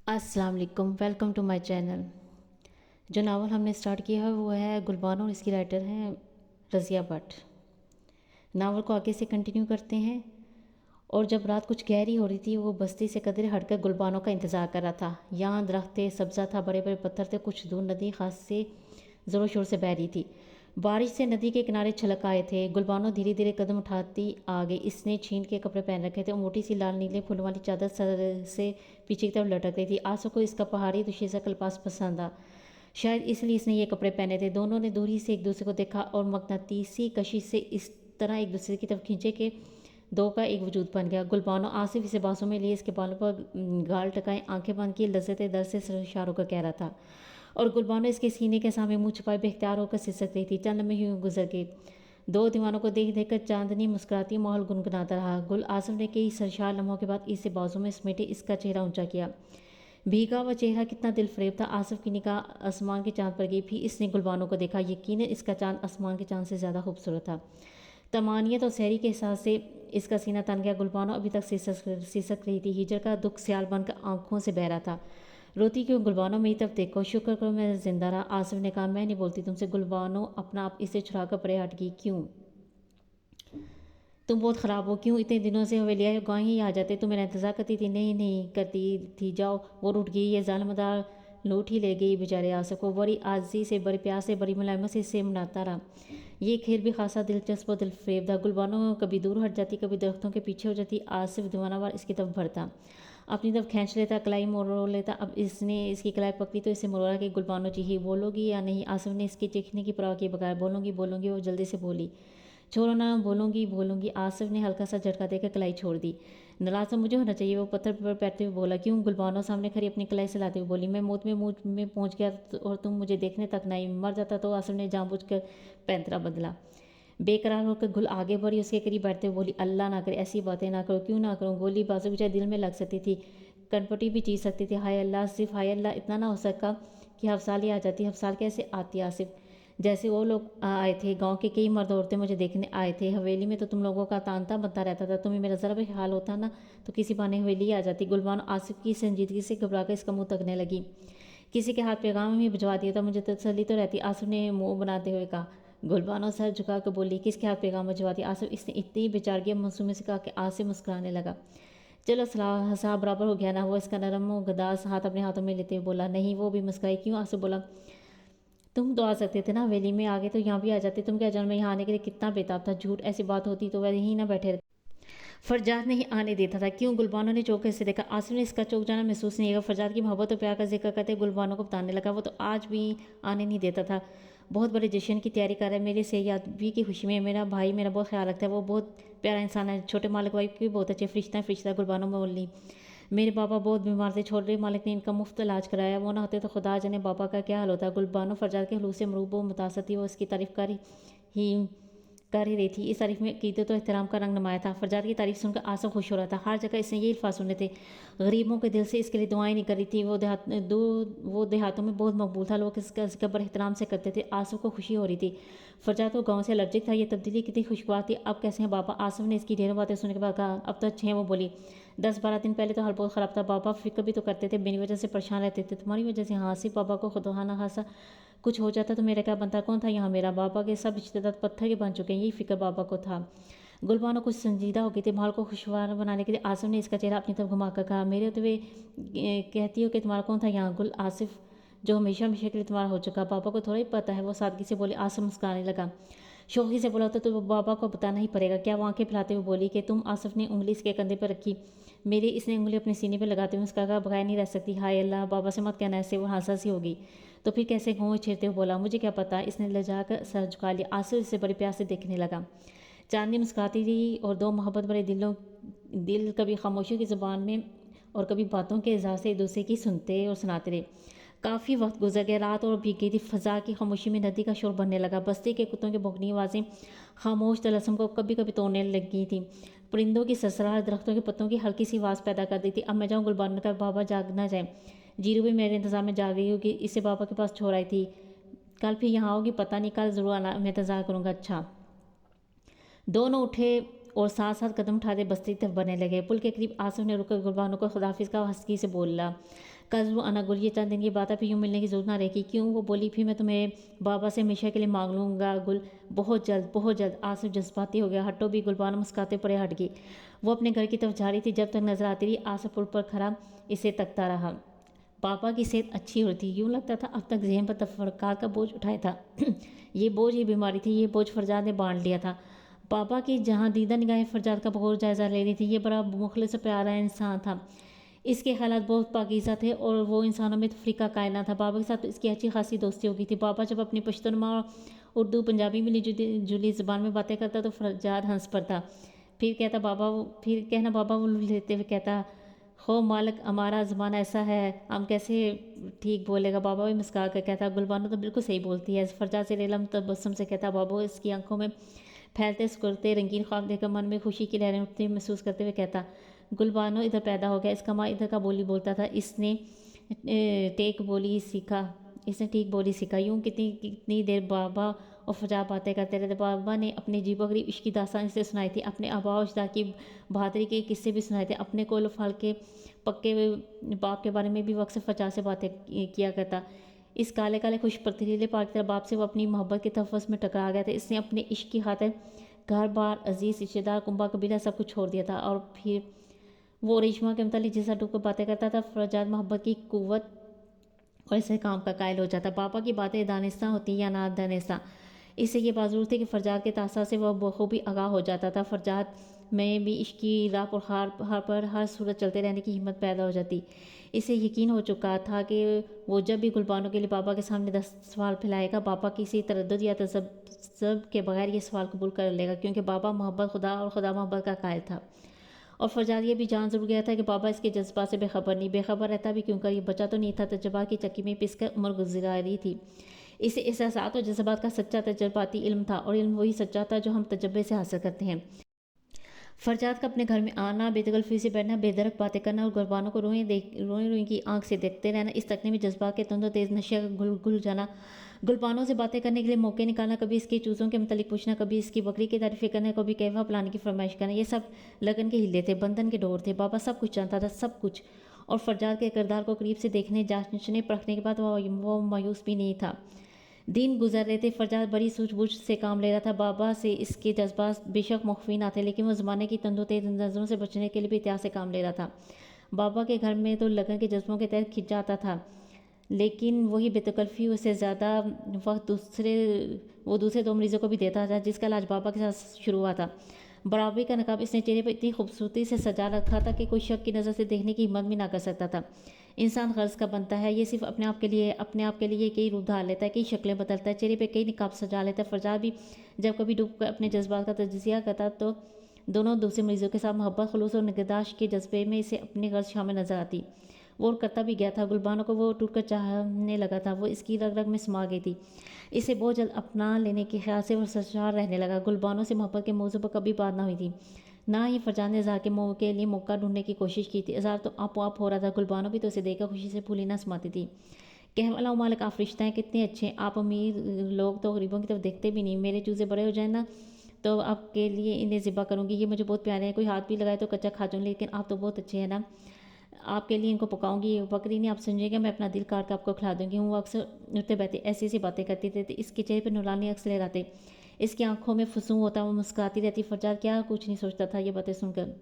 अस्सलाम वालेकुम, welcome to my channel. जो नावल हमने स्टार्ट किया है वो है गुलबानो और इसकी राइटर हैं रज़िया भट्ट। नावल को आगे से कंटिन्यू करते हैं। और जब रात कुछ गहरी हो रही थी वो बस्ती से कदरे हटकर गुलबानो का इंतज़ार कर रहा था। यहाँ दरख्त थे, सब्ज़ा था, बड़े बड़े पत्थर थे, कुछ दूर नदी खास से ज़ोर शोर से बह रही थी। बारिश से नदी के किनारे छलक आए थे। गुलबानो धीरे धीरे कदम उठाती आ गई। इसने छीन के कपड़े पहन रखे थे और मोटी सी लाल नीले फूलों वाली चादर सर से पीछे की तरफ लटक रही थी। आंसू को इसका पहाड़ी दुशी सा कल्पास पसंद आ, शायद इसलिए इसने ये कपड़े पहने थे। दोनों ने दूरी से एक दूसरे को देखा और मकनातीसी कशिश से इस तरह एक दूसरे की तरफ खींचे कि दो का एक वजूद बन गया। गुलबानो आसिफ इसे बांसों में लिए इसके बालों पर गाल टकाए आंखें बंद की लज्जत दर्द से इशारों का कह रहा था। और गुलबानो इसके सीने के सामने मुँह छुपाए बेख्तियार होकर सिसक रही थी। चंद लम्हे यूं गुजर गए। दो दीवानों को देख देख कर चांदनी मुस्कुराती माहौल गुनगुनाता रहा। गुल आसिफ ने कई सरशार लम्हों के बाद इसे बाजू में समेटे इसका चेहरा ऊंचा किया। भीगा हुआ चेहरा कितना दिलफरेब था। आसिफ की निगाह आसमान के चांद पर गई। फिर इसने गुलबानो को देखा। यकीनन इसका चांद आसमान के चांद से ज़्यादा खूबसूरत था। तमानियत और सहरी के एहसास से इसका सीना तन गया। गुलबानो अभी तक सिसक रही थी। हिजर का दुख स्याल बनकर आंखों से बह रहा था। रोती क्यों? गुलबानो मेरी तरफ देखो, शुक्र करो मैं जिंदा रहा। आसिफ ने कहा, मैं नहीं बोलती तुमसे। गुलबानो अपना आप इसे छुड़ा कर परे हट गई। क्यों? तुम बहुत ख़राब हो। क्यों इतने दिनों से हवेलिया गाँव ही आ जाते? तुम मेरा इंतज़ार करती थी? नहीं नहीं करती थी। जाओ, वो रूठ गई। ये जालमदार लूट ही ले गई बेचारे आसिफ को। बड़ी आजी से, बड़ी प्यार से, बड़ी मुलायमत से इससे मनाता रहा। ये खेल भी खासा दिलचस्प और दिलफरेब था। गुलबानो कभी दूर हट जाती, कभी दरख्तों के पीछे हो जाती। आसिफ दीवानावार इसकी तरफ बढ़ता, अपनी तरफ खींच लेता, कलाई मोड़ लेता। अब इसने इसकी कलाई पकड़ी तो इसे मुड़वा कि गुलबानो चाहिए, बोलोगी या नहीं? आसिफ ने इसके चीखने की परवाह किए बगैर, बोलूँगी बोलूँगी, वो जल्दी से बोली। छोड़ो ना, बोलूँगी बोलूँगी। आसिफ ने हल्का सा झटका देकर कलाई छोड़ दी। नाराज तो मुझे होना चाहिए, वो पत्थर पर बैठते हुए बोला। क्यों? गुलबानो सामने खड़ी अपनी कलाई से हुए बोली। मैं मौत में मुँह में पहुँच गया और तुम मुझे देखने तक नहीं, मर जाता तो? आसिफ ने जानबूझकर पैंतरा बदला। बेकरार होकर गुल आगे बढ़ी, उसके करीब बैठते हुए बोली, अल्लाह ना करे, ऐसी बातें ना करो। क्यों ना करूँ? गोली बाजू बेचारे दिल में लग सकती थी, कनपटी भी चीज सकती थी। हाय अल्लाह, सिर्फ हाय अल्लाह। इतना ना हो सका कि हफ्साल ही आ जाती। हफ्साल कैसे आती? आसिफ, जैसे वो लोग आए थे, गांव के कई मर्द औरतें मुझे देखने आए थे। हवेली में तो तुम लोगों का तांता बनता रहता था। तुम्हें मेरा ज़रा भी ख्याल होता ना तो किसी बहाने हवेली आ जाती। गुलबानो आसिफ की संजीदगी से घबराकर इसका मुंह तकने लगी। किसी के हाथ पैगाम ही भिजवा दिया था, मुझे तसल्ली तो रहती। आसिफ ने मुंह बनाते हुए कहा। गुलबानो सर झुका कर बोली, किसके हाथ पैगाम भिजवा दिया? आसिफ, इसने इतनी बेचारगी मासूमी से कहा कि आसिफ मुस्कुराने लगा। चलो हिसाब बराबर हो गया ना? वो इसका नरम गदास हाथ अपने हाथों में लेते हुए बोला। नहीं, वो भी मुस्कुराई। क्यों? आसिफ बोला, तुम तो आ सकते थे ना, हवेली में आ गए तो यहाँ भी आ जाते। तुम क्या जानते मैं यहाँ आने के लिए कितना बेताब था? झूठ, ऐसी बात होती तो वह यहीं ना बैठे। फरजाद नहीं आने देता था। क्यों? गुलबानो ने चौंके से देखा। आसिफ ने इसका चौंक जाना महसूस नहीं किया। फरजाद की मोहब्बत और प्यार का जिक्र करते गुलबानो को बताने लगा। वो तो आज भी आने नहीं देता था। बहुत बड़े जश्न की तैयारी कर रहा है मेरे सेहयाबी की खुशी में। मेरा भाई मेरा बहुत ख्याल रखता है, वो बहुत प्यारा इंसान है। छोटे मालिक वाइफ भी बहुत अच्छे, फरिश्ता गुलबानो में बोली। मेरे पापा बहुत बीमार थे, छोटे मालिक ने इनका मुफ्त इलाज कराया। वो ना होते तो खुदा जाने पापा का क्या हाल होता। गुलबानो फरजाद के हलूस से मरूब व मुतासर थी। वो इसकी तारीफ कर ही रही थी। इस तारीफ में अकीदत और एहतराम का रंग नमाया था। फरजाद की तारीफ सुनकर आसिफ खुश हो रहा था। हर जगह इसने ये अल्फाज सुने थे, गरीबों के दिल से इसके लिए दुआएं नहीं करी थी। वो देहातों में बहुत मकबूल था, लोग इसका बड़े एहतराम से करते थे। आसिफ को खुशी हो रही थी। फरजाद तो गाँव से एलर्जिक था। ये तब्दीली कितनी खुशगवार थी। अब कैसे हैं बाबा? आसिफ ने इसकी ढेरों बातें सुनने के बाद कहा। अब तो अच्छे हैं। वो बोली, 10-12 दिन पहले तो हाल बहुत ख़राब था। बाबा फिक्र भी तो करते थे, बिनी वजह से परेशान रहते थे, तुम्हारी वजह से। हाँ, सिर्फ बाबा को खुदा ना खासा कुछ हो जाता तो मेरा क्या बनता? कौन था यहाँ मेरा? बाबा के सब रिश्तेदार पत्थर के बन चुके हैं, यही फिक्र बाबा को था। गुलबानो कुछ संजीदा हो गई थी। माहौल को खुशगवार बनाने के लिए आसिफ ने इसका चेहरा अपनी तरफ घुमाकर कहा, मेरे तो वे कहती हो कि तुम्हारा कौन था यहाँ? गुल, आसिफ जो हमेशा हमेशा के लिए तुम्हारा हो चुका। पापा को थोड़ा ही पता है। वो सादगी से बोले। आसिफ मुस्कुराने लगा। शौकी से बोला तो बाबा को बताना ही पड़ेगा क्या? वो आंखें फैलाते हुए बोली कि तुम? आसिफ ने उंगली इसके कंधे पर रखी। मेरी। इसने उंगली अपने सीने पर लगाते हुए उसका कहा, बगैर नहीं रह सकती। हाय अल्लाह, बाबा से मत कहना ऐसे। वो हंसा सी होगी तो फिर कैसे? घूँ छेड़ते हुए बोला, मुझे क्या पता। इसने लजा कर सर झुका लिया। आसिफ इसे बड़े प्यार से देखने लगा। चांदनी मुस्कुराती रही और दो मोहब्बत बड़े दिल कभी खामोशियों की ज़ुबान में और कभी बातों के इज़हार से एक दूसरे की सुनते और सुनाते रहे। काफ़ी वक्त गुजर गया। रात और भीग गई थी। फ़ज़ा की खामोशी में नदी का शोर बढ़ने लगा। बस्ती के कुत्तों की भौंकनी आवाज़ें खामोश तलस्सुम को कभी कभी तोड़ने लगी थी। परिंदों की ससराहट दरख्तों के पत्तों की हल्की सी आवाज़ पैदा कर दी थी। अब मैं जाऊँ? गुलबानो का बाबा जाग ना जाए। जीरू भी मेरे इंतज़ार में जाग रही होगी। इसे बाबा के पास छोड़ आई थी। कल फिर यहाँ आओगी? पता नहीं, कल ज़रूर आना, मैं इंतज़ार करूँगा। अच्छा। दोनों उठे और साथ साथ कदम उठाते बस्ती तरफ बढ़ने लगे। पुल के करीब आसिफ ने रुककर गुलबानो को खुदाफिज का हंसकी से बोला। कल वो आना गुल, ये चंद दिन की बात है, फिर यूँ मिलने की ज़रूरत ना रहेगी। क्यों? वो बोली, फिर मैं तुम्हें बाबा से हमेशा के लिए मांग लूँगा गुल, बहुत जल्द, बहुत जल्द। आसिफ जज्बाती हो गया। हटो भी, गुलबानो मुस्कुराते पड़े हट गई। वो अपने घर की तरफ जा रही थी, जब तक नजर आती रही आसिफ पुल पर खड़ा इसे तकता रहा। पापा की सेहत अच्छी हो रही थी। यूँ लगता था अब तक ज़हन पर तफक्कार का बोझ उठाया था। ये बोझ ही बीमारी थी, ये बोझ फरजाद ने बांट लिया था। पापा की जहाँ दीदा निगाहें फरजाद का बहुत जायज़ा ले रही थी। ये बड़ा मुखलिस और प्यारा इंसान था। इसके हालात बहुत पाकीज़ा थे और वो इंसानों में तफरीक का कायना था। बाबा के साथ तो इसकी अच्छी खासी दोस्ती हो गई थी। बाबा जब अपनी पश्तूनमा और उर्दू पंजाबी मिली जुली ज़बान में बातें करता तो फरजाद हंस पड़ता। फिर कहना बाबा वो लेते हुए कहता, हो मालिक, हमारा ज़माना ऐसा है, हम कैसे ठीक बोलेगा। बाबा भी मुस्कुरा कर कहता, गुलबानो तो बिल्कुल सही बोलती है। फरजाद से रेलम तबस्सुम से कहता, बाबा इसकी आंखों में फैलते सुकड़ते रंगीन ख्वाब देखकर मन में खुशी की लहरें उठते महसूस करते हुए कहता, गुलबानो इधर पैदा हो गया, इसका माँ इधर का बोली बोलता था, इसने टेक बोली सीखा इसने ठीक बोली सीखा। यूँ कितनी कितनी देर बाबा और फरजाद बातें करते रहते। बाबा ने अपनी जीबो गरीब इश्क की दास्तान इसे सुनाई थी, अपने आबा और अजदाद की बहादुरी के किस्से भी सुनाए थे, अपने कोल फाल के पक्के बाप के बारे में भी वक्त से फरजाद से बातें किया करता। इस काले काले खुश पथरीले पहाड़ की तरह बाप से वो अपनी मोहब्बत के तफस में टकरा गया था। इसने अपने इश्क की खातिर घर बार अजीज़ रिश्तेदार कुंबा कबीला सब कुछ छोड़ दिया था। और फिर वो रेशमा के मतलब जैसा डूब कर बातें करता था, फरजाद मोहब्बत की कुव्वत और ऐसे काम का कायल हो जाता। पापा की बातें दानिस्ता होती या ना दानिस्ता, इससे ये बात ज़रूर थी कि फरजाद के तासा से वह बखूबी आगाह हो जाता था। फरजाद में भी इश्क की राह पर हर पर हर सूरत चलते रहने की हिम्मत पैदा हो जाती। इसे यकीन हो चुका था कि वो जब भी गुलबानों के लिए पापा के सामने 10 सवाल फैलाएगा, पापा किसी तरद्दुद या तसब्बुब के बगैर ये सवाल कबूल कर लेगा, क्योंकि पापा मोहब्बत खुदा और खुदा मोहब्बत का कायल था। और फरजाद ये भी जान जरूर गया था कि बाबा इसके जज्बात से बेखबर नहीं। बेखबर रहता भी क्यों कर, ये बचा तो नहीं था, तजर्बात की चक्की में पिसकर उम्र गुजरा रही थी। इसे एहसास और जज्बात का सच्चा तजर्बाती इल्म था, और इल्म वही सच्चा था जो हम तजर्बे से हासिल करते हैं। फरजाद का अपने घर में आना, बेतकल्फी से बैठना, बेदरक बातें करना और गुलबानों को रोई की आंख से देखते रहना, इस तकने में जज्बात के तंदो तेज नशे का घुल जाना, गुलबानों से बातें करने के लिए मौके निकालना, कभी इसके चूज़ों के मतलब पूछना, कभी इसकी बकरी की तारीफें करना, कभी कहवा पिलाने की फरमाइश करना, ये सब लगन के हिले थे, बंधन के डोर थे। बाबा सब कुछ जानता था, सब कुछ। और फरजाद के किरदार को करीब से देखने जांचने परखने के बाद वो मायूस भी नहीं था। दिन गुजर रहे थे। फरजाद बड़ी सूझबूझ से काम ले रहा था। बाबा से इसके जज्बात बेशक मुख्फी ना थे, लेकिन वो ज़माने की तंदो तेज नज़रों से बचने के लिए भी एहतियात से काम ले रहा था। बाबा के घर में तो लगन के जज्बों के तहत खिंच जाता था, लेकिन वही बेतकल्फ़ी उससे ज़्यादा वक्त दूसरे 2 मरीज़ों को भी देता था, जिसका इलाज बाबा के साथ शुरू हुआ था। बराबरी का नकाब इसने चेहरे पर इतनी खूबसूरती से सजा रखा था कि कोई शक की नज़र से देखने की हिम्मत भी ना कर सकता था। इंसान गर्ज का बनता है, ये सिर्फ अपने आप के लिए कई रूप धार लेता है, कई शक्लें बदलता है, चेहरे पे कई निकाब सजा लेता है। फरजाद भी जब कभी डूब कर अपने जज्बात का तजिया करता तो दोनों दूसरे मरीजों के साथ मोहब्बत, खुलूस और निगहदाश्त के जज्बे में इसे अपनी गर्ज शामिल नजर आती। वो करता भी गया था। गुलबानों को वो टूट कर चाहने लगा था, वो इसकी रग रग में समा गई थी। इसे बहुत जल्द अपना लेने के ख्याल से वो सरशार रहने लगा। गुलबानों से मोहब्बत के मौजू पर कभी बात ना हुई थी, ना ही फरजाद ने इज़हार के लिए मौका ढूंढने की कोशिश की थी। इज़हार तो आपो आप हो रहा था। गुलबानो भी तो उसे देखकर खुशी से फूली ना समाती थी। कह वाला मालिक, आप रिश्ता हैं कितने अच्छे हैं। आप अमीर लोग तो गरीबों की तरफ देखते भी नहीं। मेरे चूज़े बड़े हो जाए ना तो आपके लिए इन्हें ज़िबा करूँगी। ये मुझे बहुत प्यारे हैं, कोई हाथ भी लगाए तो कच्चा खा जाऊँगी, लेकिन आप तो बहुत अच्छे हैं ना, आपके लिए इनको पकाऊंगी। बकरी नहीं आप समझिएगा, मैं अपना दिल काट कर आपको खिला दूंगी। वो अक्सर उठते बैठे ऐसी ऐसी बातें करती थी। इसके चेहरे पर नुरानी अक्स ले रहते, इसकी आंखों में फुसूं होता, वो मुस्कुराती रहती। फरजाद क्या कुछ नहीं सोचता था ये बातें सुनकर।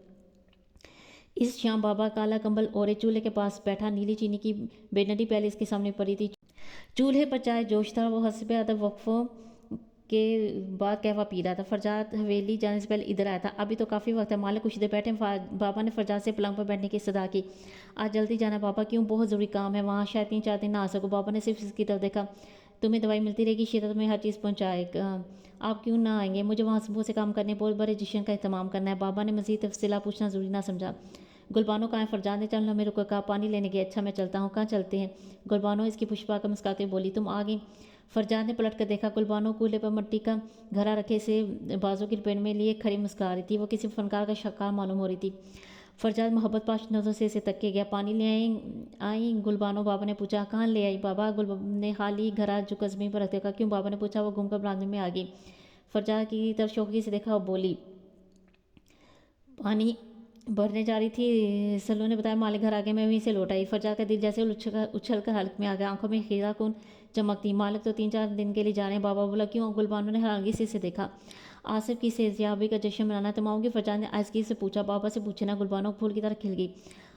इस शाम बाबा काला कंबल ओढ़े चूल्हे के पास बैठा, नीली चीनी की बेनडी प्याली इसके सामने पड़ी थी। चूल्हे पर चाय जोश था, वो हंसबे अदब वक्फों के बाद कहवा पी रहा था। फरजाद हवेली जाने से पहले इधर आया था। अभी तो काफ़ी वक्त है, मालिक कुछ देर बैठे। बाबा ने फरजाद से पलंग पर बैठने की सदा की। आज जल्दी जाना बाबा। क्यों? बहुत ज़रूरी काम है, वहाँ शायद 3-4 दिन ना आ सको। बाबा ने सिर्फ इसकी तरफ देखा। तुम्हें दवाई मिलती रहेगी, शीरा तुम्हें हर चीज़ पहुँचाएगा, आप क्यों ना आएंगे? मुझे वहाँ सुबह से काम करने, बहुत बड़े जश्न का एहतमाम करना है। बाबा ने मज़ीद तफसीला पूछना ज़रूरी ना समझा। गुलबानो कहाँ है? फरजाद ने चलना मेरे को कहा, पानी लेने गए। अच्छा मैं चलता हूँ, कहाँ चलते हैं? गुलबानो इसकी पुष्पा का मुस्कुराते बोली, तुम आ गई। फरजाद ने पलट कर देखा। गुलबानो कूल्हे पर मिट्टी का घड़ा रखे से बाजू की लपेट में लिए खड़ी मुस्कुरा रही थी। वो किसी फनकार का शक्कार मालूम हो रही थी। फरजाद मोहब्बत पाश नजरों से इसे तक के गया। पानी ले आई गुलबानो? बाबा ने पूछा। कहाँ ले आई बाबा? गुल ने खाली घड़ा जो कस्बी पर रख देखा। क्यों? बाबा ने पूछा। वो घूमकर बरामदे में आ गई। फरजाद की तरफ शौकी से देखा और बोली, पानी भरने जा रही थी। सल्लू ने बताया मालिक घर आ गए, मैं वहीं से लौट आई। फरजाद का दिल जैसे उछल कर हल्क में आ गया, आंखों में खीरा कौन चमकती। मालिक तो 3-4 दिन के लिए जा रहे हैं। बाबा बोला क्यों? गुलबानो ने हैरानगी से इसे देखा। आसिफ की सेहतयाबी का जश्न मनाना तमाम। फरजाद ने आइसगी से पूछा। बाबा से पूछे ना। गुलबानो फूल की तरह खिल गई।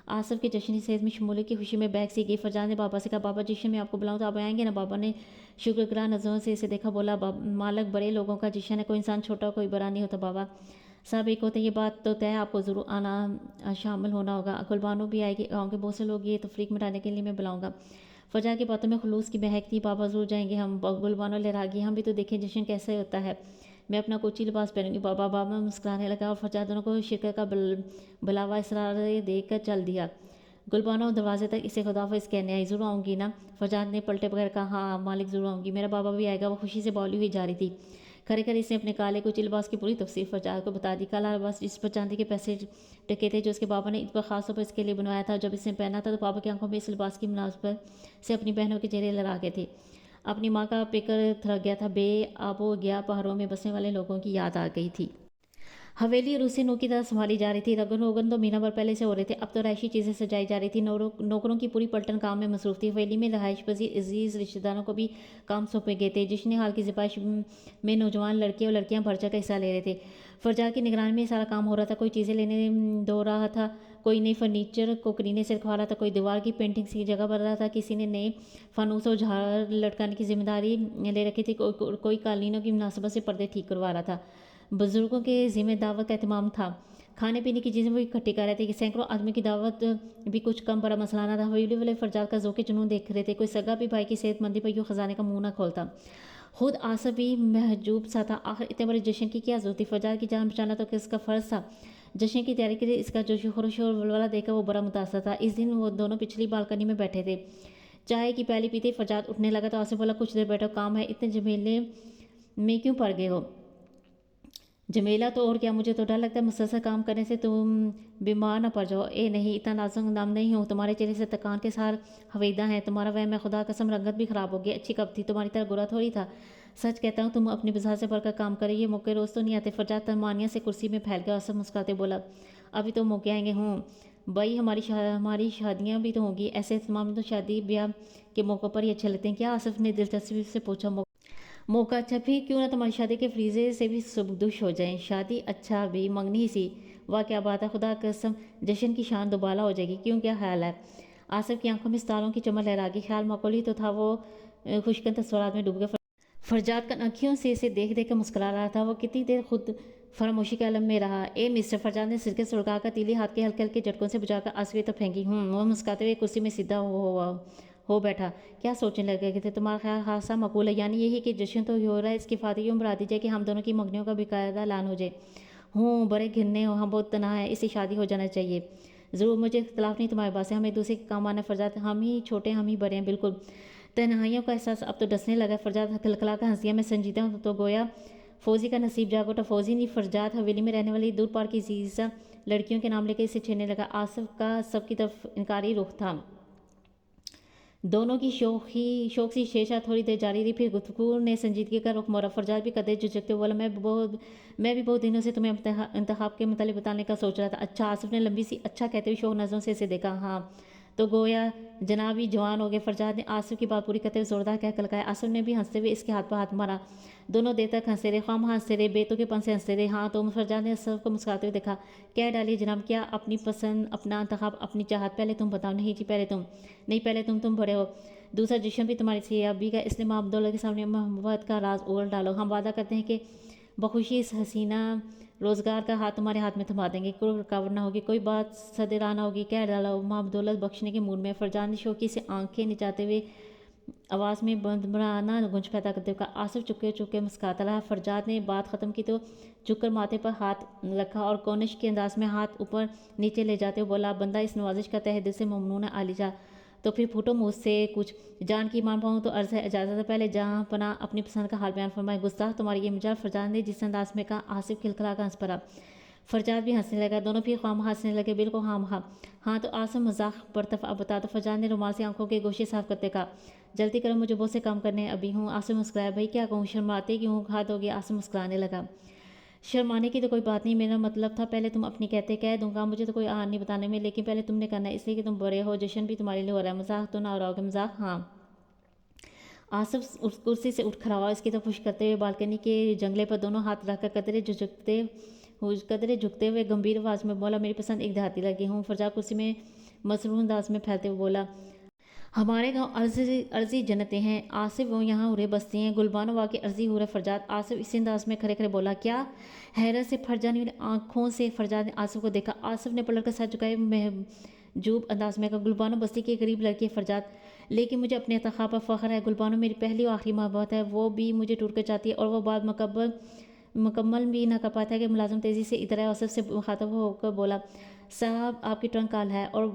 आसिफ के जश्न सेहत में शमूलियत की खुशी में बैग सी गई। फरजाद ने बाबा से कहा बाबा जश्न में आपको बुलाऊं तो आप आएंगे ना? बाबा ने शुक्रगुजार नजरों से इसे देखा। बोला मालिक बड़े लोगों का जश्न है, कोई इंसान छोटा कोई बड़ा नहीं होता बाबा, सब एक होते। ये बात तो तय, आपको ज़रूर आना शामिल होना होगा। गुलबानो भी आएगी, गाँव के बहुत से लोग ये तफरीक मिटाने के लिए मैं बुलाऊंगा। फजा की बातों में खलूस की महक थी। बाबा ज़रूर जाएंगे हम। गुलबानो लहरागी, हम भी तो देखें जश्न कैसे होता है। मैं अपना कोची लिबास पहनूंगी। बाबा मुस्कुराने लगा और फजा दोनों को शिरकत का बुलावा इसरार देख कर चल दिया। गुलबानो दरवाजे तक इसे खुदाफिज कहने आई। ज़रूर आऊँगी ना? फरजाद ने पलटे बगैर कहा। हाँ मालिक ज़रूर आऊँगी, मेरा बाबा भी आएगा। वो खुशी से बौली हुई जा रही थी। खरे खरे इसने अपने काले कुछ लिबास की पूरी तफसीर फरजाद को बता दी। काला लिबास जिस पर चांदी के पैसे टके थे, जो उसके बाबा ने ईद पर खास तौर पर इसके लिए बनवाया था। जब इसने पहना था तो बाबा की आंखों में इस लिबास की मुनासबत से अपनी बहनों के चेहरे लड़ा गए थे। अपनी माँ का पेकर थरक गया था। आबो गया पहाड़ों में बसने वाले लोगों की याद आ गई थी। हवेली रूसी नूह की तरह संभाली जा रही थी। रगन रोगन तो महीना भर पहले से हो रहे थे। अब तो रहायशी चीज़ें सजाई जा रही थी। नौकरों की पूरी पलटन काम में मसरूफ थी। हवेली में रहायश पजीर अजीज़ रिश्तेदारों को भी काम सौंपे गए थे। जिसने हाल की सिपाहिश में नौजवान लड़के और लड़कियां बढ़ चढ़ कर हिस्सा ले रहे थे। फरजाद की निगरानी में सारा काम हो रहा था। कोई चीज़ें लेने दो रहा था, कोई नई फर्नीचर को करीने से रखवा रहा था, कोई दीवार की पेंटिंग्स की जगह बदल रहा था, किसी ने नए फानूस और झाड़ लटकाने की जिम्मेदारी ले रखी थी, कोई कालीनों की मुनासबत से पर्दे ठीक करवा रहा था। बुजुर्गों के ज़िम्मे दावत का एहतमाम था। खाने पीने की चीज़ें वो इकट्ठी कर रहे थे कि सैकड़ों आदमी की दावत भी कुछ कम बड़ा मसला ना था। हवेली वाले फरजाद का ज़ोके जुनून देख रहे थे। कोई सगा भी भाई की सेहतमंदी पर यूँ खजाने का मुंह ना खोलता। खुद आसफ भी महजूब सा था। आखिर इतने बड़े जश्न की क्या जरूरत थी? फरजाद की जान बचाना तो किसका फ़र्ज था। जश्न की तैयारी के लिए इसका जोश खरोश और वलवला देखकर वो बड़ा मुतासर था। इस दिन वो दोनों पिछली बालकनी में बैठे थे। चाय की प्याली पीते फरजाद उठने लगा तो आसिफ बोला कुछ देर बैठो, काम है। इतने झमेले में क्यों पड़ गए हो? झमेला तो और क्या, मुझे तो डर लगता है मुसलसल काम करने से तुम बीमार ना पड़ जाओ। ए नहीं, इतना नाजुक नाम नहीं हूँ। तुम्हारे चेहरे से तकान के सार हवेदा है। तुम्हारा वह मैं खुदा कसम रंगत भी खराब हो गई। अच्छी कब थी, तुम्हारी तरह बुरा थोड़ी था। सच कहता हूँ तुम अपनी बिजहा से बढ़कर काम करे। ये मौके रोज़ तो नहीं आते। फरजाद तनमानिया से कुर्सी में फैल गया और सब मुस्कुराते बोला अभी तो मौके आएंगे। हूँ भाई, हमारी शादियाँ भी तो होंगी। ऐसे तमाम तो शादी ब्याह के मौक़ों पर ही अच्छे लगते हैं क्या? आसिफ ने दिलचस्पी से पूछा। मौका अच्छा भी क्यों ना तुम्हारी शादी के फ्रीजे से भी सुबदुश हो जाए। शादी अच्छा भी मंगनी सी। वाह क्या बात है, खुदा कसम जश्न की शान दोबाला हो जाएगी। क्यों, क्या ख्याल है? आसिफ की आंखों में सितारों की चमक लहरा गई। ख्याल माकूल ही तो था। वो खुशकन तस्वरात में डूब गया। फरजाद का आँखियों से इसे देख देख कर मुस्कुरा रहा था। वो कितनी देर खुद फरामोशी के आलम में रहा। ए मिस्टर, फरजाद ने सिरके सुलगा कर तीली हाथ के हल्के हल्के झटकों से बुझाकर आसवे तक फेंकी। वो मुस्कुराते हुए कुर्सी में सीधा हो बैठा। क्या सोचने लगे थे? तुम्हारा ख्याल खासा मकबूल है, यानी यही कि जश्न तो हो रहा है, इसकी फाती यूँ बढ़ा दी जाए कि हम दोनों की मंगनियों का बेकायदा ऐलान हो जाए। बड़े घिरने हो, हम बहुत तनहा है, इसे शादी हो जाना चाहिए। ज़रूर, मुझे इख्तलाफ नहीं तुम्हारे पास है। हम एक दूसरे के काम आने। फरजाद हम ही छोटे हम ही बड़े हैं। बिल्कुल। तन्हाइयों का एहसास अब तो डसने लगा। फरजाद खलखला कर हंसिया में संजीदा हूँ तो गोया फौजी का नसीब जाग उठा। फौजी नहीं, फरजाद हवेली में रहने वाली दूर पार की जीजा लड़कियों के नाम लेकर इसे छेड़ने लगा। आसिफ का सबकी तरफ इनकारी रुख था। दोनों की शौक सी शेषा थोड़ी देर जारी रही। फिर गुफ्तगू ने संजीदगी का रुख मोड़ा। फरजाद भी कदे झुझकते बोला मैं भी बहुत दिनों से तुम्हें इंतखाब के मतलब बताने का सोच रहा था। अच्छा? आसिफ ने लंबी सी अच्छा कहते हुए शौक नज़रों से इसे देखा। हाँ तो गोया जनाब ही जवान हो गए। फरजाद ने आसिफ की बात पूरी करते हुए जोरदार कह कलकाया। आसिफ ने भी हंसते हुए इसके हाथ पर हाथ मारा। दोनों देर तक हंसते रहे, खाम हंसते रहे, बेतों के पन से हंसते रहे। हाँ तो फरजाद ने सबको मुस्कुराते हुए देखा। कह डालिए जनाब, क्या अपनी पसंद, अपना इंतखाब, अपनी चाहत पहले तुम बताओ। नहीं जी, पहले तुम। नहीं, पहले तुम बड़े हो। दूसरा जश्न भी तुम्हारी सयाबी का, इसलिए माँ अब्दुल्ला के सामने मोहब्बत का राज उगल डालो। हम वादा करते हैं कि बखुशी इस हसीना रोज़गार का हाथ तुम्हारे हाथ में थमा देंगे। कोई रुकावट ना होगी, कोई बात सदेराना होगी। कह डालो। माँ अब्दुल्ला बख्शने के मूड में। फरजाद ने शौकी से आंखें निचाते हुए आवाज़ में बंदराना गुंज पैदा करते हुए कहा। आसिफ चुपके चुपके मुस्कुराता रहा। फरजाद ने बात ख़त्म की तो झुककर माथे पर हाथ रखा और कोनिश के अंदाज में हाथ ऊपर नीचे ले जाते हुए बोला बंदा इस नवाजिश का तहे दिल से ममनून है आलिजा। तो फिर फूटो मुझसे कुछ जान की मान पाऊँ तो अर्ज़ है इजाज़त है। पहले जहाँ पना अपनी पसंद का हाल बयान फरमाए। गुस्ताख तुम्हारी ये मजाल। फरजाद ने जिस अंदाज में कहा आसिफ खिलखिला कर हंस पड़ा। फरजाद भी हंसने लगा। दोनों फिर खाम हंसने लगे। बिल्कुल हाँ तो आसिफ मजाक बरतफ अब बता। तो फरजाद ने रुमाल से आंखों के गोशे साफ करते कहा जल्दी करो, मुझे बहुत से काम करने हैं अभी। हूँ। आसिफ मुस्कुराया। भाई क्या कहूँ, शर्माते क्यों? हाथ हो गया। आसिफ मुस्कुराने लगा। شرمانے کی تو کوئی بات نہیں، میرا مطلب تھا پہلے تم اپنی کہہ دوں گا، مجھے تو کوئی آن نہیں بتانے میں، لیکن پہلے تم نے کرنا ہے اس لیے کہ تم بڑے ہو، جشن بھی تمہارے لیے ہو رہا ہے، مذاق تو نہ ہو رہا ہوگا؟ مذاق؟ ہاں۔ آصف کرسی سے اٹھ کھڑا ہوا، اس کی طرف پش کرتے ہوئے بالکنی کے جنگلے پر دونوں ہاتھ رکھ کر قدرے جھکتے ہوئے گمبھیر آواز میں بولا، میری پسند ایک دیہاتی لڑکی ہوں۔ فرجاد کرسی میں مسنون انداز میں پھیلتے ہوئے بولا، ہمارے گاؤں عرضی جنتیں ہیں، آصف وہ یہاں ہورے بستی ہیں، گلبانو واقعی عرضی ہو رہا فرجاد؟ آصف اسی انداز میں کھڑے بولا، کیا؟ حیرت سے پھٹ جانے والی آنکھوں سے فرجاد نے آصف کو دیکھا۔ آصف نے پلٹ کر سر جھکائے محجوب انداز میں کہا، گلبانو بستی کی قریب لڑکی ہے فرجاد، لیکن مجھے اپنے انتخاب پر فخر ہے۔ گلبانو میری پہلی اور آخری محبت ہے، وہ بھی مجھے ٹوٹ کر چاہتی ہے، اور وہ بات مکمل بھی نہ کر پاتا ہے کہ ملازم تیزی سے ادھر آئے۔ آصف سے مخاطب ہو کر بولا، صاحب آپ کی ٹرنک کال ہے، اور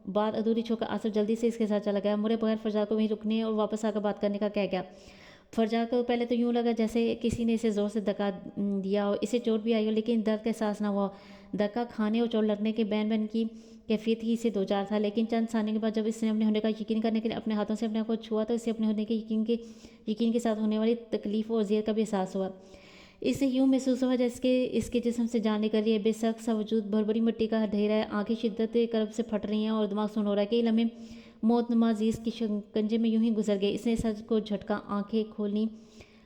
بات ادھوری چھوڑ کر آصف جلدی سے اس کے ساتھ چلا گیا، مرے بغیر فرجاد کو وہیں رکنے اور واپس آ کر بات کرنے کا کہہ گیا۔ فرجاد کو پہلے تو یوں لگا جیسے کسی نے اسے زور سے دھکا دیا ہو، اسے چوٹ بھی آئی ہو، لیکن درد کا احساس نہ ہوا۔ دھکا کھانے اور چوٹ لگنے کے بین کی کیفیت ہی سے دو چار تھا، لیکن چند ثانیے کے بعد جب اس نے اپنے ہونے کا یقین کرنے کے لیے اپنے ہاتھوں سے اپنے آپ کو چھوا تو اسے اپنے ہونے کے یقین کے ساتھ ہونے والی تکلیف اور اذیت کا بھی احساس ہوا۔ اسے یوں محسوس ہوا جیسے کہ اس کے جسم سے جان نکل رہی ہے، بے سخت سا وجود بھربھری مٹی کا ڈھیرا ہے، آنکھیں شدت کرب سے پھٹ رہی ہیں اور دماغ سن ہو رہا ہے کہ یہ لمحے موت نما عزیز کی شکنجے میں یوں ہی گزر گئے۔ اس نے سر کو جھٹکا، آنکھیں کھولنی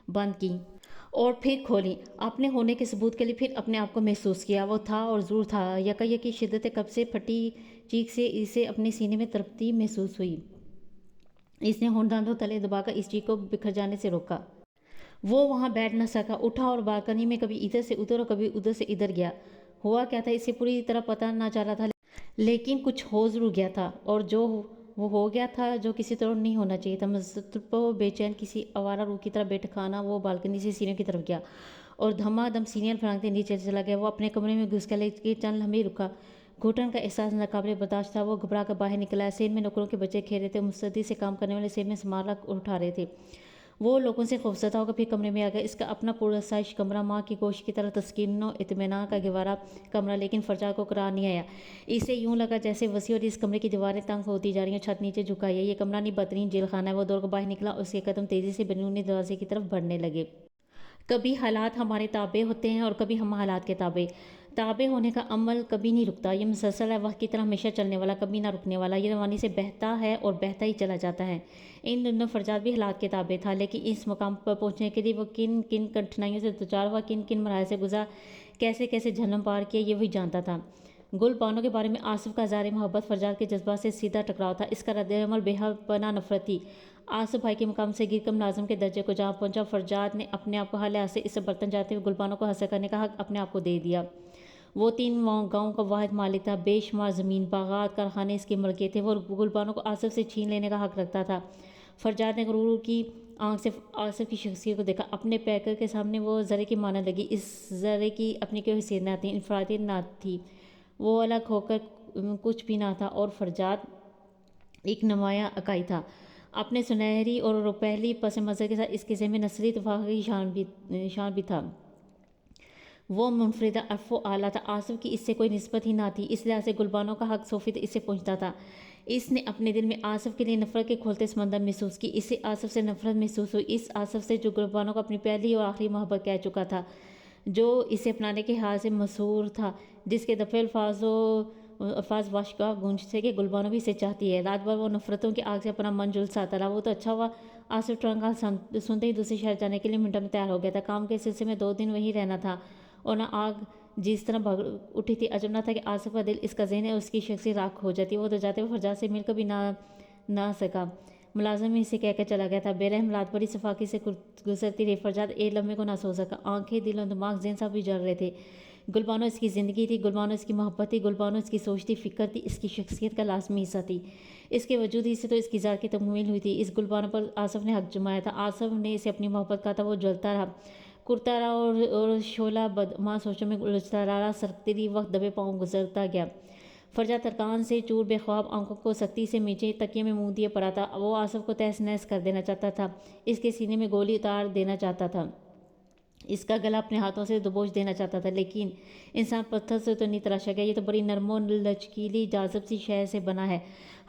بند کی اور پھر کھولی، اپنے ہونے کے ثبوت کے لیے پھر اپنے آپ کو محسوس کیا۔ وہ تھا اور ضرور تھا، یکایک شدت قبض سے پھٹی چیخ سے اسے اپنے سینے میں تڑپتی محسوس ہوئی۔ اس نے ہونٹ دانتوں تلے دبا کر اس چیخ کو بکھر جانے سے روکا۔ وہ وہاں بیٹھ نہ سکا، اٹھا اور بالکنی میں کبھی ادھر سے ادھر اور کبھی ادھر سے ادھر گیا۔ ہوا کیا تھا اسے پوری طرح پتہ نہ چلا تھا، لیکن کچھ ہو ضرور گیا تھا، اور جو وہ ہو گیا تھا جو کسی طرح نہیں ہونا چاہیے تھا۔ مضطرب و بے چین کسی آوارہ روح کی طرح بیٹھکانہ وہ بالکنی سے سیڑھیوں کی طرف گیا اور دھما دم سیڑھیاں پھرانکتے نیچے چلا گیا۔ وہ اپنے کمرے میں گھس کر لیٹ کے چند لمحے رکا، گھٹن کا احساس ناقابل برداشت تھا۔ وہ گھبرا کر باہر نکلا، سیل میں نوکروں کے بچے کھیل رہے تھے، مستعدی سے کام کرنے والے سیل میں سامان رکھ اور اٹھا رہے تھے۔ وہ لوگوں سے خوفزدہ ہو کر پھر کمرے میں آ گیا، اس کا اپنا پرآسائش کمرہ، ماں کی گوشت کی طرح تسکین و اطمینان کا گہوارہ کمرہ، لیکن فرجاد کو قرار نہیں آیا۔ اسے یوں لگا جیسے وسیع اور اس کمرے کی دیواریں تنگ ہوتی جا رہی ہیں، چھت نیچے جھکائی ہے، یہ کمرہ نہیں بدترین جیل خانہ ہے۔ وہ دوڑ کر باہر نکلا اور اس کے قدم تیزی سے بیرونی دروازے کی طرف بڑھنے لگے۔ کبھی حالات ہمارے تابع ہوتے ہیں اور کبھی ہم حالات کے تابع ہونے کا عمل کبھی نہیں رکتا، یہ مسلسل ہے، وقت کی طرح ہمیشہ چلنے والا، کبھی نہ رکنے والا، یہ روانی سے بہتا ہے اور بہتا ہی چلا جاتا ہے۔ ان دنوں فرجاد بھی حالات کے تابع تھا، لیکن اس مقام پر پہنچنے کے لیے وہ کن کن کٹھنائیوں سے دوچار ہوا، کن کن مراحل سے گزرا، کیسے کیسے جہنم پار کیا، یہ وہی جانتا تھا۔ گل بانو کے بارے میں آصف کا اظہار محبت فرجاد کے جذبات سے سیدھا ٹکراؤ تھا، اس کا رد عمل بے پناہ نفرت تھی۔ آصف بھائی کے مقام سے گر کر ملازم کے درجے کو جہاں پہنچا، فرجاد نے اپنے آپ کو ہر لحاظ سے اس سے برتن جاتے ہوئے گل بانو کو حاصل کرنے کا حق اپنے آپ کو دے دیا۔ وہ 3 گاؤں کا واحد مالک تھا، بے شمار زمین، باغات، کارخانے اس کی ملکیت تھے، وہ گل بانو کو آصف سے چھین لینے کا حق رکھتا تھا۔ فرجاد نے غرور کی آنکھ سے آصف کی شخصیت کو دیکھا، اپنے پیکر کے سامنے وہ ذرے کی مانند لگی، اس ذرے کی اپنی کوئی حیثیت نہ تھی، انفرادیت نہ تھی، وہ الگ ہو کر کچھ بھی نہ تھا، اور فرجاد ایک نمایاں اکائی تھا۔ اپنے سنہری اور روپہلی پس منظر کے ساتھ اس کے ذہن میں نسلی اتفاق کی شان بھی تھا، وہ منفردہ عرف و اعلیٰ تھا، آصف کی اس سے کوئی نسبت ہی نہ تھی، اس لحاظ سے گل بانو کا حق صوفی اس سے پہنچتا تھا۔ اس نے اپنے دل میں آصف کے لیے نفرت کے کھولتے سمندر محسوس کی، اسے آصف سے نفرت محسوس ہوئی، اس آصف سے جو گل بانو کو اپنی پہلی اور آخری محبت کہہ چکا تھا، جو اسے اپنانے کے حال سے مسرور تھا، جس کے دفعے الفاظ واشگاہ گونجتے تھے کہ گل بانو بھی اسے چاہتی ہے۔ رات بھر وہ نفرتوں کی آگ سے اپنا من جھلساتا رہا۔ وہ تو اچھا ہوا، آصف ٹرنک کال سنتے ہی دوسرے شہر جانے کے لیے منٹوں میں تیار ہو گیا تھا، کام کے سلسلے میں 2 دن وہیں رہنا تھا، اور نہ آگ جس طرح بھڑ اٹھی تھی، عجب نہ تھا کہ آصف کا دل، اس کا ذہن اور اس کی شخصیت راکھ ہو جاتی۔ وہ تو جاتے ہوئے فرجاد سے مل کر بھی نہ سکا، ملازم ہی اسے کہہ کر چلا گیا تھا۔ بے رحم رات بڑی صفاقی سے گزرتی رہی، فرجاد ایک لمحے کو نہ سو سکا، آنکھیں، دل اور دماغ، ذہن سب بھی جل رہے تھے۔ گل بانو اس کی زندگی تھی، گل بانو اس کی محبت تھی، گل بانو اس کی سوچ تھی، فکر تھی، اس کی شخصیت کا لازمی حصہ تھی، اس کے وجود ہی سے تو اس کی ذات کی تکمیل ہوئی تھی۔ اس گل بانو پر آصف نے حق جمایا تھا، آصف نے اسے اپنی محبت کہا تھا، وہ جلتا رہا، کرتا رہا، اور شعلہ بدماں سوچوں میں الجھتا رہا، سرکتی رہی، وقت دبے پاؤں گزرتا گیا۔ فرجاد ترکان سے چور بے خواب آنکھوں کو سختی سے میچے تکیے میں منہ دیے پڑا تھا، وہ آصف کو تہس نہس کر دینا چاہتا تھا، اس کے سینے میں گولی اتار دینا چاہتا تھا، اس کا گلا اپنے ہاتھوں سے دبوچ دینا چاہتا تھا، لیکن انسان پتھر سے تو نہیں تراشا گیا، یہ تو بڑی نرم و لچکیلی جاذب سی شے سے بنا ہے۔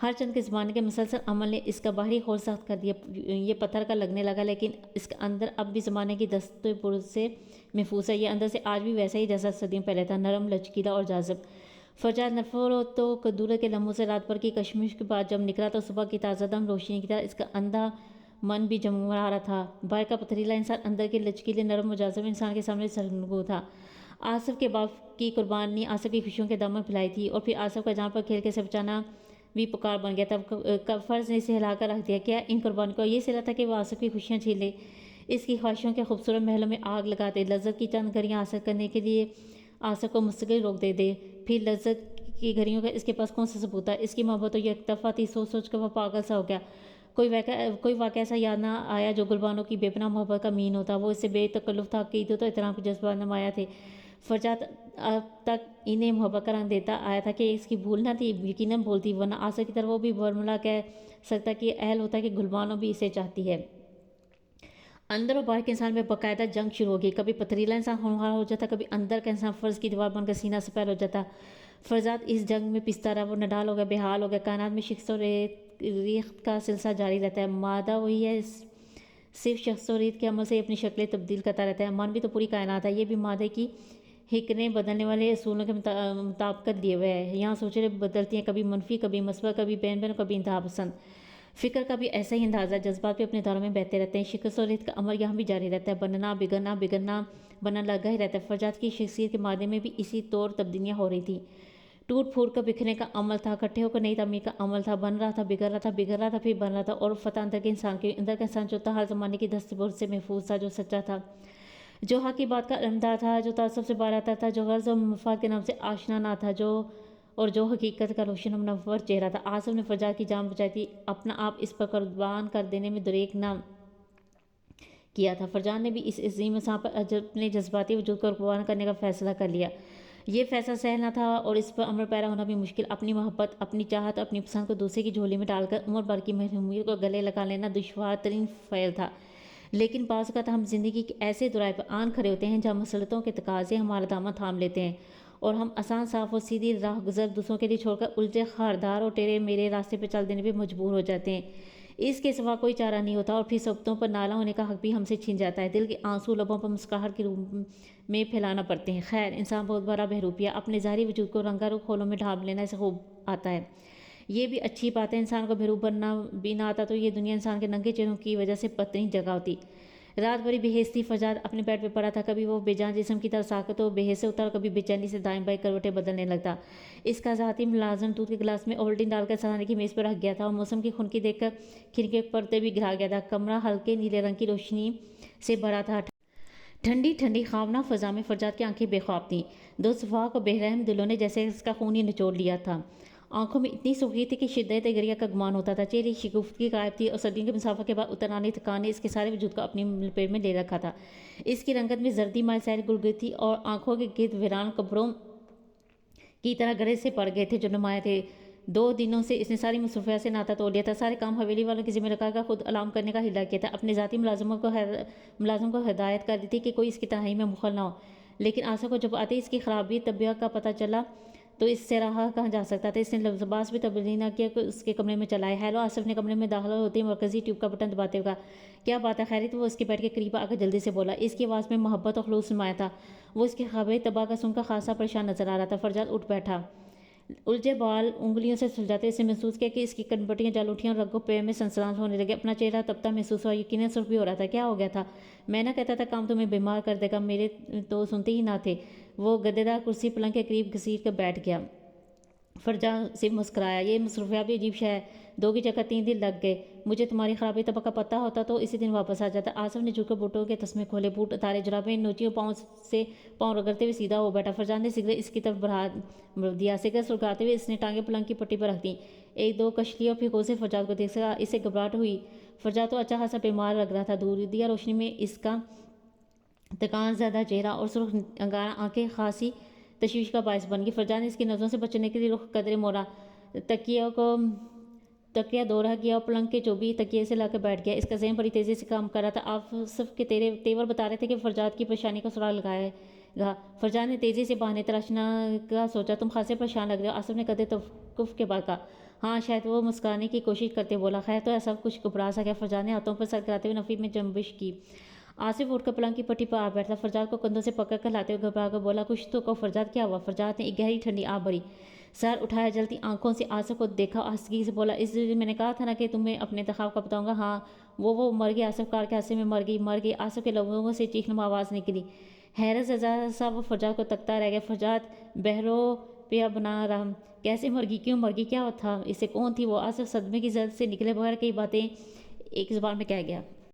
ہر چند کے زمانے کے مسلسل عمل نے اس کا باہری خول سخت کر دیا، یہ پتھر کا لگنے لگا، لیکن اس کا اندر اب بھی زمانے کی دست برد سے محفوظ ہے، یہ اندر سے آج بھی ویسا ہی جیسا صدیوں پہلے تھا، نرم، لچکیلا اور جاذب۔ فرجاد نفرت و کدورت کے لمحوں سے رات بھر کی کشمکش کے بعد جب نکلا تو صبح کی تازہ دم روشنی کی طرح اس کا اندھا من بھی جمہورا رہا تھا۔ باہر کا پتھریلا انسان اندر کے لچکیلے، نرم و جاذب انسان کے سامنے سرنگوں تھا۔ آصف کے باپ کی قربانی آصف کی خوشیوں کے دامن پھیلائی تھی، اور پھر آصف کا جہاں پر کھیل کے سے بچانا بھی پکار بن گیا تھا۔ فرض نے اسے ہلا کر رکھ دیا، کیا ان قربانیوں کو یہ صلہ تھا کہ وہ آصف کی خوشیاں چھین لے، اس کی خواہشوں کے خوبصورت محلوں میں آگ لگا دے، لذت کی چند گھڑیاں حاصل کرنے کے لیے آصف کو مستقل روک دے دے؟ پھر لذت کی گھڑیوں کا اس کے پاس کون سا ثبوت تھا؟ اس کی محبت تو یک طرفہ تھی، سوچ سوچ کر وہ پاگل سا ہو گیا۔ کوئی واقعہ ایسا یاد نہ آیا جو گلبانو کی بے پناہ محبت کا مین ہوتا، وہ اس سے بے تکلف تھا، عقیدت و احترام کے جذبات نمایاں تھے۔ فرجاد اب تک انہیں محبت کا رنگ دیتا آیا تھا کہ اس کی بھول نہ تھی، یقیناً بھول تھی، ورنہ آصف کی طرح وہ بھی برملا کہہ سکتا کہ اہل ہوتا کہ گلبانو بھی اسے چاہتی ہے۔ اندر و باہر کے انسان میں باقاعدہ جنگ شروع ہو گئی، کبھی پتھریلا انسان خونخوار ہو جاتا، کبھی اندر کا انسان فرض کی دیوار بن کر سینہ سپر ہو جاتا۔ فرزاد اس جنگ میں پستا رہا، وہ نڈال ہو گیا، بے حال ہو گیا۔ کائنات میں شخص و ریت کا سلسلہ جاری رہتا ہے، مادہ وہی ہے، صرف شخص و ریت کے عمل سے اپنی شکلیں تبدیل کرتا رہتا ہے۔ من بھی تو پوری کائنات ہے، یہ بھی مادے کی حکمتیں بدلنے والے اصولوں کے مطابقت لیے ہوئے ہے۔ یہاں سوچیں بدلتی ہیں، کبھی منفی، کبھی مثبت، کبھی بین بین، کبھی انتہا پسند۔ فکر کا بھی ایسا ہی انداز ہے، جذبات بھی اپنے دوروں میں بہتے رہتے ہیں، شکست و ریت کا عمل یہاں بھی جاری رہتا ہے، بننا بگڑنا، بگڑنا بننا لگا ہی رہتا ہے۔ فرجاد کی شخصیت کے مادے میں بھی اسی طور تبدیلیاں ہو رہی تھیں، ٹوٹ پھوٹ کر بکھرنے کا عمل تھا، اکٹھے ہو کر نئی تعمیر کا عمل تھا، بن رہا تھا، بگڑ رہا تھا، بگڑ رہا تھا، پھر بن رہا تھا، اور فتح اندر کے انسان کی، اندر کا انسان جو تھا ہر زمانے کی دست برد سے محفوظ تھا، جو سچا تھا، جو حق کی بات کا علمدار تھا، جو تعصب سے باہر آتا تھا، جو غرض و مفاد کے نام سے آشنا نہ تھا، اور جو حقیقت کا روشن و منور چہرہ تھا۔ آصف نے فرجاد کی جان بچائی تھی، اپنا آپ اس پر قربان کر دینے میں دریغ نہ کیا تھا۔ فرجاد نے بھی اس عظیم انسان پر اپنے جذباتی وجود کو قربان کرنے کا فیصلہ کر لیا۔ یہ فیصلہ سہل نہ تھا اور اس پر عمل پیرا ہونا بھی مشکل۔ اپنی محبت، اپنی چاہت، اپنی پسند کو دوسرے کی جھولی میں ڈال کر عمر بھر کی محرومیت کو گلے لگا لینا دشوار ترین فعل تھا، لیکن بعض اوقات ہم زندگی کے ایسے دورائے پر آن کھڑے ہوتے ہیں جہاں مسلطوں کے تقاضے ہمارا دامن تھام لیتے ہیں، اور ہم آسان، صاف اور سیدھی راہ گزر دوسروں کے لیے چھوڑ کر الجھے، خاردار اور ٹیڑے میرے راستے پہ چل دینے پہ مجبور ہو جاتے ہیں۔ اس کے سوا کوئی چارہ نہیں ہوتا، اور پھر صحبتوں پر نالا ہونے کا حق بھی ہم سے چھن جاتا ہے، دل کے آنسو لبوں پر مسکراہٹ کے روپ میں پھیلانا پڑتے ہیں۔ خیر، انسان بہت بڑا بہروپیہ، اپنے ظاہری وجود کو رنگا رنگ کھولوں میں ڈھانپ لینا اسے خوب آتا ہے۔ یہ بھی اچھی بات ہے، انسان کو بہروپ بننا بھی نہ آتا تو یہ دنیا انسان کے ننگے چہروں کی وجہ سے پتنی جگہ ہوتی۔ رات بھری بے حس تھی، فرجاد اپنے بیڈ پہ پڑا تھا، کبھی وہ بے جان جسم کی طرح ساکت و بے حس سے ہوتا اور کبھی بے چینی سے دائیں بائیں کروٹیں بدلنے لگتا۔ اس کا ذاتی ملازم دودھ کے گلاس میں اوولٹین ڈال کر سرانے کی میز پر رکھ گیا تھا، اور موسم کی خنکی دیکھ کر کھڑکی کے پردے بھی گرا گیا تھا۔ کمرہ ہلکے نیلے رنگ کی روشنی سے بھرا تھا، ٹھنڈی ٹھنڈی خوابناک فضا میں فرجاد کی آنکھیں بے خواب تھیں، دو صفحات کو بے رحم دلوں نے جیسے اس کا خون ہی نچوڑ لیا تھا۔ آنکھوں میں اتنی سرخی تھی کہ شدت گریہ کا گمان ہوتا تھا، چہرے کی شگفتگی غائب تھی، اور صدیوں کے مسافر کے بعد اتر آنے تھکان نے اس کے سارے وجود کو اپنی لپیٹ میں لے رکھا تھا۔ اس کی رنگت میں زردی مائل سیر گل گئی تھی، اور آنکھوں کے گرد ویران قبروں کی طرح گڑھے سے پڑ گئے تھے جو نمایاں تھے۔ 2 دنوں سے اس نے ساری مصروفیات سے ناتا توڑ لیا تھا، سارے کام حویلی والوں کی ذمہ لگا کر خود علام کرنے کا ہلا کیا تھا، اپنے ذاتی ملازم کو ہدایت کر دی تھی کہ کوئی اس کی تنہائی میں مخل نہ ہو۔ لیکن آصف کو جب آتے اس کی خرابی طبیعت کا پتہ چلا تو اس سے رہا کہاں جا سکتا تھا۔ اس نے لباس بھی تبدیل نہ کیا کہ اس کے کمرے میں چلا آئے۔ ہیلو، آصف نے کمرے میں داخل ہوتے ہی مرکزی ٹیوب کا بٹن دباتے ہوئے کہا، کیا بات ہے، خیریت؟ وہ اس کے بیڈ کے قریب آ کر جلدی سے بولا، اس کی آواز میں محبت اور خلوص نمایاں تھا۔ وہ اس کے خبر تباہ کا سن کر خاصا پریشان نظر آ رہا تھا۔ فرجاد اٹھ بیٹھا، الجھے بال انگلیوں سے سلجھاتے اس نے محسوس کیا کہ اس کی کنپٹیاں جل اٹھیں اور رگوں پہ میں سنسناہٹ ہونے لگے، اپنا چہرہ تپتا محسوس ہوا، یقیناً سرخ بھی ہو رہا تھا۔ کیا ہو گیا تھا؟ میں نہ کہتا تھا کام تمہیں بیمار کر دے گا، میرے تو سنتے ہی نہ تھے۔ وہ گدے دار کرسی پلنگ کے قریب گھسیٹ کر بیٹھ گیا۔ فرجاد صرف مسکرایا، یہ مصروفیات بھی عجیب شے ہے، 2 کی جگہ 3 دن لگ گئے، مجھے تمہاری خرابی طبع کا پتہ ہوتا تو اسی دن واپس آ جاتا۔ آصف نے جھک کر بوٹوں کے تسمے کھولے، بوٹ اتارے، جرابیں نوچی، پاؤں سے پاؤں رگڑتے ہوئے سیدھا ہو بیٹھا۔ فرجاد نے سگریٹ اس کی طرف بڑھا دیا، سگریٹ سلگاتے ہوئے اس نے ٹانگیں پلنگ کی پٹی پر رکھ دیں، 1-2 کش لی، اور پھر غور سے فرجاد کو دیکھ سکا، اسے گھبراہٹ ہوئی۔ فرجاد تو اچھا خاصا بیمار لگ رہا تھا، دیا روشنی میں اس کا تکان زدہ چہرہ اور سرخ انگارہ آنکھیں خاصی تشویش کا باعث بن گئی۔ فرجاد نے اس کی نظروں سے بچنے کے لیے رخ قدرے موڑا، تکیے کو تکیہ دو رہ گیا اور پلنگ کے چوبی تکیے سے لا کے بیٹھ گیا۔ اس کا ذہن بڑی تیزی سے کام کر رہا تھا۔ آصف کے تیور بتا رہے تھے کہ فرجاد کی پریشانی کا سراغ لگائے گا۔ فرجاد نے تیزی سے بہانے تراشنا کا سوچا، تم خاصے پریشان لگ رہے ہو۔ آصف نے قدرے توقف کے بعد کہا، ہاں شاید۔ وہ مسکرانے کی کوشش کرتے بولا، خیر تو ایسا کچھ گھبرا سا گیا۔ فرجاد نے ہاتھوں پر سر کراتے ہوئے نفی میں جنبش کی۔ آصف اٹھ کر پلنگ کی پٹی پر آ بیٹھا، فرجاد کو کندھوں سے پکڑ کر لاتے ہوئے گھبرا کر بولا، کچھ تو کہو فرجاد، کیا ہوا؟ فرجاد نے ایک گہری ٹھنڈی آہ بھری سر اٹھایا، جلتی آنکھوں سے آصف کو دیکھا، آہستگی سے بولا، اس میں نے کہا تھا نا کہ تمہیں اپنے انتخاب کا بتاؤں گا۔ ہاں وہ مر گئی۔ آصف کار کے حادثے میں مر گئی۔ آصف کے لبوں سے چیخ نما آواز نکلی۔ حیرت زدہ سا وہ فرجاد کو تکتا رہ گیا۔ فرجاد بہرو پیا بنا رہا، کیسے مر گئی؟ کیوں مر گئی؟ کیا تھا اسے؟ کون تھی وہ؟ آصف صدمے کی زد سے نکلے بغیر کئی باتیں ایک زبان میں کہہ گیا۔